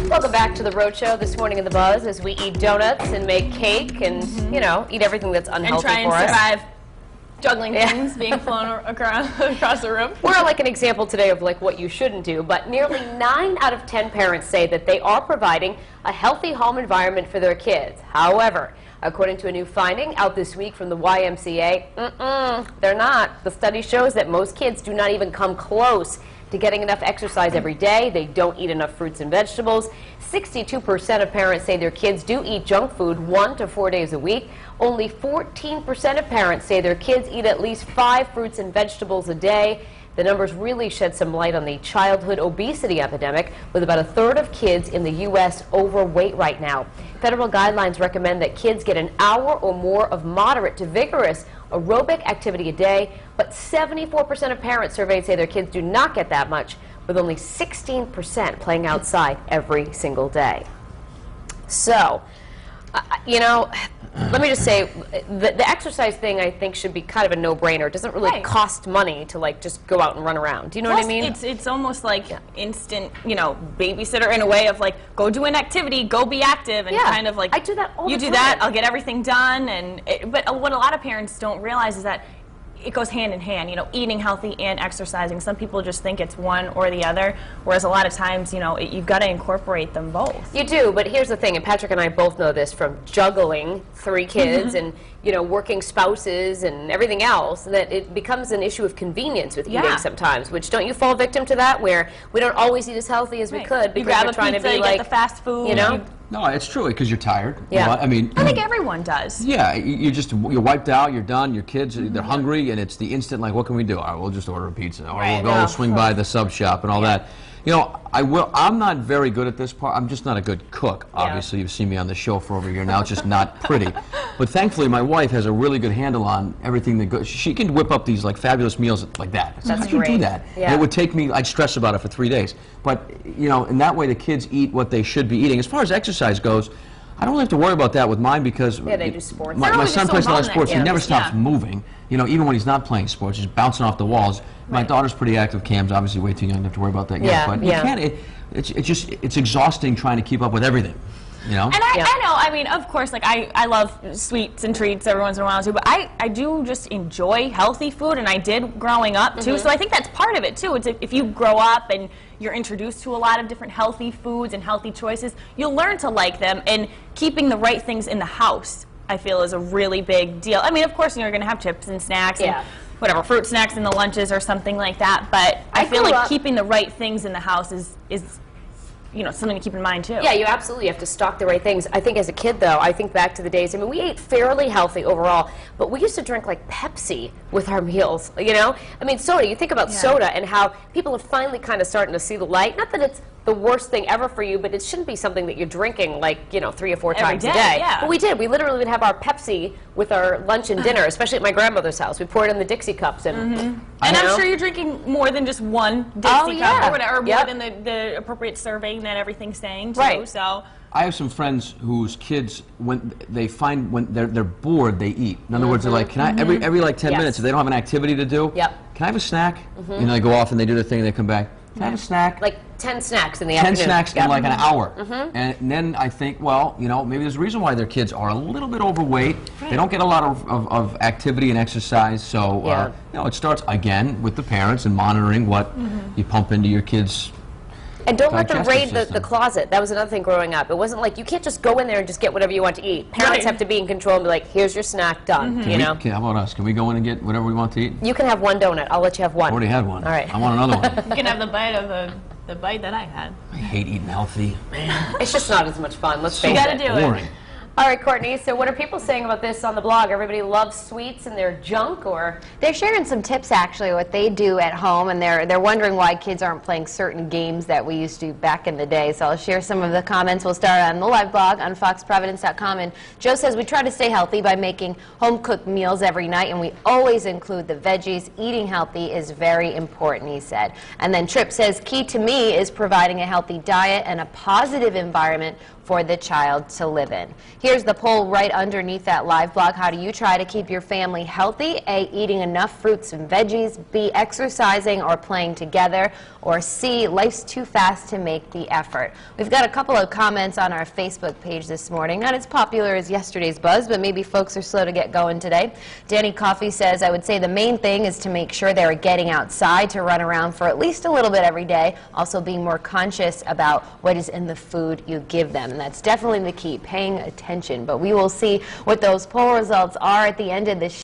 Welcome back to the Road Show this morning in the Buzz as we eat donuts and make cake and, you know, eat everything that's unhealthy for us. And try and survive juggling things being flown across the room. We're like an example today of like what you shouldn't do, but nearly 9 out of 10 parents say that they are providing a healthy home environment for their kids. However, according to a new finding out this week from the YMCA, they're not. The study shows that most kids do not even come close to getting enough exercise every day. They don't eat enough fruits and vegetables. 62% of parents say their kids do eat junk food 1 to 4 days a week. Only 14% of parents say their kids eat at least 5 fruits and vegetables a day. The numbers really shed some light on the childhood obesity epidemic, with about 1/3 of kids in the U.S. overweight right now. Federal guidelines recommend that kids get an hour or more of moderate to vigorous aerobic activity a day, but 74% of parents surveyed say their kids do not get that much, with only 16% playing outside every single day. So, you know, let me just say, the exercise thing I think should be kind of a no-brainer. It doesn't really cost money to like just go out and run around. Do you know what I mean? It's almost like instant, you know, babysitter in a way of like, go do an activity, go be active, and kind of like, I do that all the time. You do that, I'll get everything done. But what a lot of parents don't realize is that it goes hand in hand, you know, eating healthy and exercising. Some people just think it's one or the other, whereas a lot of times, you know, you've got to incorporate them both. You do, but here's the thing, and Patrick and I both know this from juggling 3 kids and, you know, working spouses and everything else, that it becomes an issue of convenience with eating sometimes, which don't you fall victim to that, where we don't always eat as healthy as we could because we're trying to be like, get the fast food, you know? No, it's true, because you're tired. Yeah. I mean, I think everyone does. Yeah, you're wiped out, you're done, your kids, they're hungry, and it's the instant, like, what can we do? All right, we'll just order a pizza, or we'll go swing by the sub shop and all that. You know, I'm not very good at this part. I'm just not a good cook. Obviously, you've seen me on the show for over a year now. It's just not pretty. But thankfully, my wife has a really good handle on everything that goes. She can whip up these like fabulous meals like that. That's How do you do that? Yeah. And it would take me, I'd stress about it for 3 days. But, you know, in that way, the kids eat what they should be eating. As far as exercise goes, I don't really have to worry about that with mine because they do sports. My son plays a lot of sports. He never stops Yeah. moving. You know, even when he's not playing sports, he's bouncing off the walls. My daughter's pretty active. Cam's obviously way too young to have to worry about that yet. But you can't. It's exhausting trying to keep up with everything. You know? And I know, I mean, of course, like, I love sweets and treats every once in a while, too, but I do just enjoy healthy food, and I did growing up, too, so I think that's part of it, too. It's if you grow up and you're introduced to a lot of different healthy foods and healthy choices, you'll learn to like them, and keeping the right things in the house, I feel, is a really big deal. I mean, of course, you're going to have chips and snacks and whatever, fruit snacks in the lunches or something like that, but I feel like keeping the right things in the house is you know, something to keep in mind, too. Yeah, you absolutely have to stock the right things. I think as a kid, though, I think back to the days, I mean, we ate fairly healthy overall, but we used to drink, like, Pepsi with our meals, you know? I mean, soda, you think about soda and how people are finally kind of starting to see the light. Not that it's the worst thing ever for you, but it shouldn't be something that you're drinking, like, you know, 3 or 4 times a day. Yeah. But we did. We literally would have our Pepsi with our lunch and dinner, especially at my grandmother's house. We poured it in the Dixie cups. And, and I'm sure you're drinking more than just one Dixie cup or whatever, or more than the appropriate serving that everything's saying, too. So I have some friends whose kids, when they're bored, they eat. In other words, they're like, can I every like 10 minutes, if they don't have an activity to do, can I have a snack? You know, they go off and they do their thing and they come back. Can I have a snack? Like 10 snacks in the afternoon. 10 snacks in like an hour. And then I think, well, you know, maybe there's a reason why their kids are a little bit overweight. They don't get a lot of activity and exercise. So, you know, it starts, again, with the parents and monitoring what you pump into your kids. And don't let them raid the closet. That was another thing growing up. It wasn't like, you can't just go in there and just get whatever you want to eat. Parents have to be in control and be like, here's your snack, done, you know? How about us? Can we go in and get whatever we want to eat? You can have 1 donut. I'll let you have 1. I already had one. All right. I want another one. you can have the bite of the bite that I had. I hate eating healthy. Man. It's just not as much fun. Let's face it. You gotta do boring. it. All right, Courtney, so what are people saying about this on the blog? Everybody loves sweets and their junk, or? They're sharing some tips, actually, what they do at home, and they're wondering why kids aren't playing certain games that we used to back in the day. So I'll share some of the comments. We'll start on the live blog on foxprovidence.com. And Joe says, we try to stay healthy by making home-cooked meals every night, and we always include the veggies. Eating healthy is very important, he said. And then Tripp says, key to me is providing a healthy diet and a positive environment for the child to live in. Here's the poll right underneath that live blog. How do you try to keep your family healthy? A, eating enough fruits and veggies. B, exercising or playing together. Or C, life's too fast to make the effort. We've got a couple of comments on our Facebook page this morning. Not as popular as yesterday's buzz, but maybe folks are slow to get going today. Danny Coffey says, I would say the main thing is to make sure they're getting outside to run around for at least a little bit every day. Also being more conscious about what is in the food you give them. And that's definitely the key, paying attention. But we will see what those poll results are at the end of this